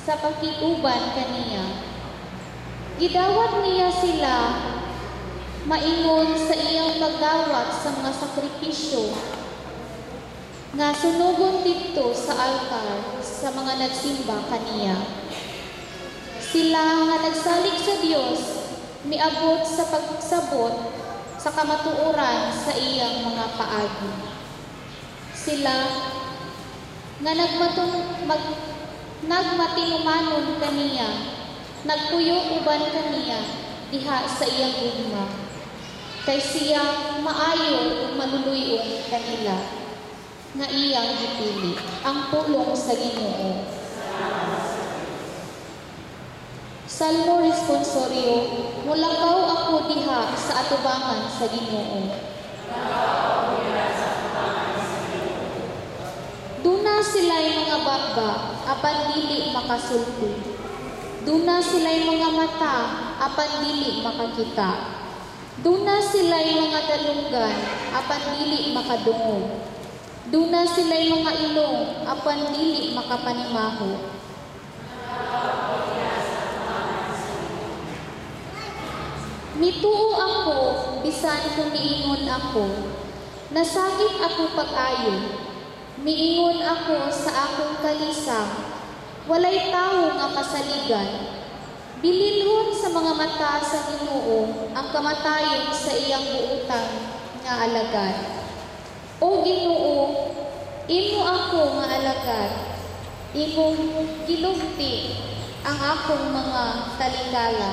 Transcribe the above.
sa pakiguban kaniya. Gidawat niya sila maingon sa iyang pagdawat sa mga sakripisyo nga sunugon dito sa altar sa mga nagsimba kaniya. Sila nga nagsalig sa Dios miabot sa pagsabot sa kamatuoran sa iyang mga paagi. Sila nga nagmatinumanon kaniya, nagpuyo uban kaniya diha sa iyang gugma. Kay siya maayo ug maluluyong kanila nga iyang gipili ang pulong sa Ginoo. Salmo responsorio, mulakaw ako diha sa atubangan sa Ginoo. Duna sila'y mga baba, apan dili makasulti. Duna sila'y mga mata, apan dili makakita. Duna sila'y mga dalunggan, apan dili makadungog. Duna sila'y mga ilong, apan dili makapanimaho. Mituo ako, bisan kung miingon ako. Nasakit ako pag-ayo. Miingon ako sa akong kalisang, walay tawo nga kasaligan. Bilinhon sa mga mata sa Ginoo ang kamatayon sa iyang buutan nga alagad. O Ginoo, imo ako nga alagad, imong gilugti ang akong mga talikala.